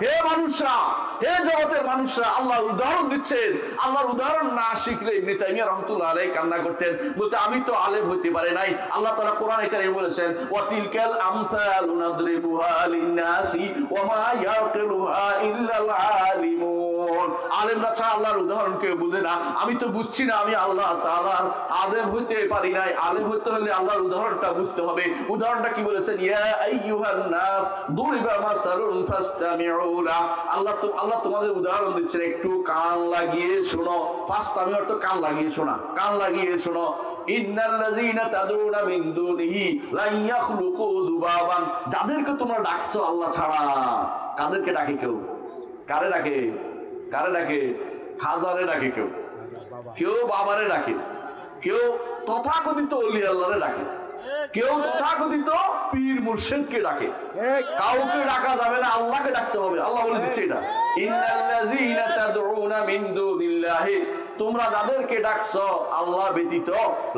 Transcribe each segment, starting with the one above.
হে মানুষরা, হে জগতের মানুষরা, আল্লাহর উদাহরণ দিচ্ছেন। আল্লাহর উদাহরণ না শিখলে ইবনে তাইমিয়া রাহমাতুল্লাহ আলাইহি কান্না করতেন, বলতে আমি তো আলেম হইতে পারি নাই। আল্লাহ তাআলা কোরআনে কারীমে বলেছেন ওয়া তিলকাল আমসালু নাদরিবুহা লিন-নাসি ওয়া মা ইয়াকিলুহা ইল্লাল আলিমুন। আলেমরা ছাড়া আল্লাহর উদাহরণ কেউ বুঝে না। আমি তো বুঝছি না, আমি আল্লাহ তাআলার আলেম হইতে পারি নাই। আলেম হইতে হলে আল্লাহর উদাহরণটা বুঝতে হবে। উদাহরণটা কি বলেছেন? ইয়া আইয়ুহান নাস দুরিবা মাসালুন ফাসতামিউ লাহ। আল্লাহ তোমাদের উদাহরণ দিচ্ছেন, একটু কান লাগিয়ে শোনো। ফাসতামিউ অর্থ কান লাগিয়ে শোনা, কান লাগিয়ে শোনো। ইন্নাল্লাযীনা তাদউনা মিন দুনিহি লা ইয়াখলুকু যুবাবান। যাদেরকে তোমরা ডাকছো আল্লাহ ছাড়া, কাদেরকে ডাকে কেউ? কারে ডাকে? কারে ডাকে? খাজারে ডাকে কেউ, কেউ বাবারে ডাকে, কেউ তথাকথিত ওলি আল্লাহরে ডাকে, কেউ তথাকথিত পীর মুর্শিদকে ডাকে। কাউকে ডাকা যাবে না, আল্লাহকে ডাকতে হবে। আল্লাহ বলে দিচ্ছে এটা, ইন্নাল্লাযীনা তাদউনা মিন দুনিল্লাহি, তোমরা যাদেরকে ডাকছো আল্লাহ ব্যতীত,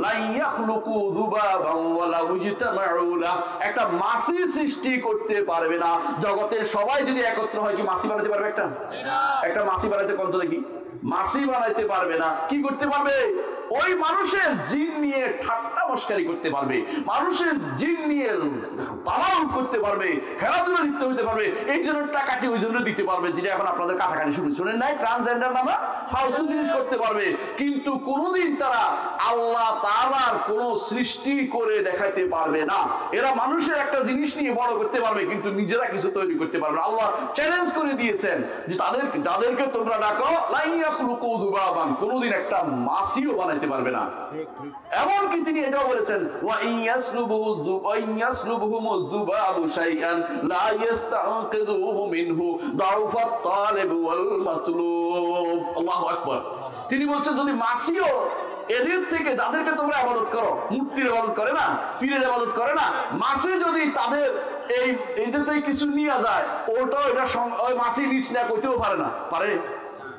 লা ইয়াখলুকু যুবাবান ওয়া লা ইজতামাউ লাহ, একটা মাছি সৃষ্টি করতে পারবে না। জগতের সবাই যদি একত্র হয়, কি মাছি বানাতে পারবে? একটা মাছি বানাইতে কোন তো দেখি, মাছি বানাইতে পারবে না। কি করতে পারবে? ওই মানুষের জিন নিয়ে ঠাট্টা মস্কারি করতে পারবে, মানুষের জিন নিয়ে তালাউল করতে পারবে, খেলাধুলা লিপ্ত হতে পারবে। এই জন্য টাকাটি ওই জন্য দিতে পারবে, যেটা এখন আপনাদের কাটাকাটি শুনেন নাই, ট্রান্সজেন্ডার নামা ফালতু জিনিস করতে পারবে। কিন্তু কোনোদিন তারা আল্লাহ তাআলার কোনো সৃষ্টি করে দেখাইতে পারবে না। এরা মানুষের একটা জিনিস নিয়ে বড় করতে পারবে, কিন্তু নিজেরা কিছু তৈরি করতে পারবে না। আল্লাহ চ্যালেঞ্জ করে দিয়েছেন যে যাদেরকে তোমরা ডাকো লা ইয়াখলুকু যুবাবান, কোনোদিন একটা মাছিও বানাইতে পারবে না। এমনকি তিনি এটাও বলেছেন ওয়া ইয়াসলুবুহুমুয যুবাবু শাইআন লা ইস্তানকিযুহু মিনহু দাউফাত তালিব ওয়াল মাতলুব। আল্লাহু আকবার। তিনি বলছেন যদি মাছিও এদের থেকে, যাদেরকে তোমরা ইবাদত করো, মূর্তির ইবাদত করে না, পীরের ইবাদত করে না, মাছি যদি তাদের এদের থেকে কিছু নিয়ে যায়, ওটাও এটা ওই মাছি নিস না কইতেও পারে না। পারে?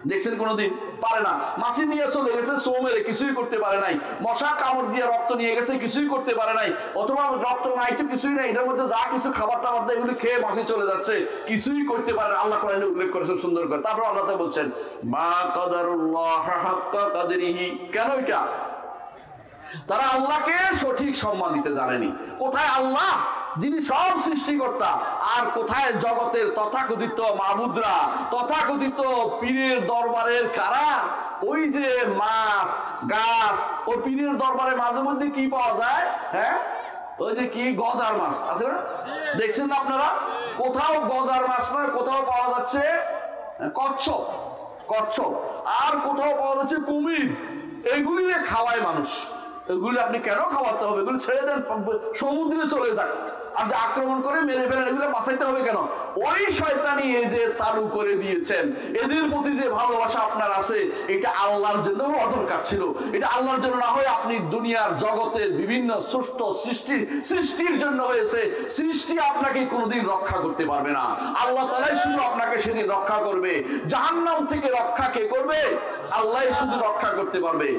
দেখছেন কোনদিন? পারে না। মাছি নিয়ে চলে গেছে সোমেরে, কিছুই করতে পারে নাই। মশা কামড় দিয়ে রক্ত নিয়ে গেছে, কিছুই করতে পারে নাই। অথবা রক্ত নাই তো কিছুই নাই, এটার মধ্যে যা কিছু খাবার টাবার দেয় এগুলি খেয়ে মাছি চলে যাচ্ছে, কিছুই করতে পারে না। আল্লাহ কোরআনে উল্লেখ করেছেন সুন্দর করে। তারপর আল্লাহ তাআলা বলছেন মা কাদারুল্লাহ হাক্কা কাদরিহি। কেন এটা? তারা আল্লাহকে সঠিক সম্মান দিতে জানেনি। কোথায় আল্লাহ যিনি সব সৃষ্টিকর্তা, আর কোথায় জগতের তথাকথিত মাবুদরা, তথাকথিত পীরের দরবারের কারা? ওই যে মাছ গাছ, ও পীরের দরবারে মাঝে মধ্যে কি পাওয়া যায়? হ্যাঁ, ওই যে কি গজার মাছ আছে না, দেখছেন না আপনারা? কোথাও গজার মাছ নয়, কোথাও পাওয়া যাচ্ছে কচ্ছপ, কচ্ছপ, আর কোথাও পাওয়া যাচ্ছে কুমির। এগুলি খাওয়ায় মানুষ। এগুলি আপনি কেন খাওয়াতে হবে? এগুলো ছেড়ে দেন, সমুদ্রে চলে যাক। আপনি আক্রমণ করে মেরে ফেলেন, এগুলো বাঁচাইতে হবে কেন? ওই শয়তানি এদের চালু করে দিয়েছেন। এদের প্রতি যে ভালোবাসা আপনার আছে, এটা আল্লাহর জন্য অদরকার ছিল। এটা আল্লাহর জন্য না হয়ে আপনি দুনিয়ার জগতের বিভিন্ন সুষ্ঠ সৃষ্টির জন্য হয়েছে। সৃষ্টি আপনাকে কোনোদিন রক্ষা করতে পারবে না। আল্লাহ তাআলাই শুধু আপনাকে সেদিন রক্ষা করবে। জাহান্নাম থেকে রক্ষা কে করবে? আল্লাহই শুধু রক্ষা করতে পারবে।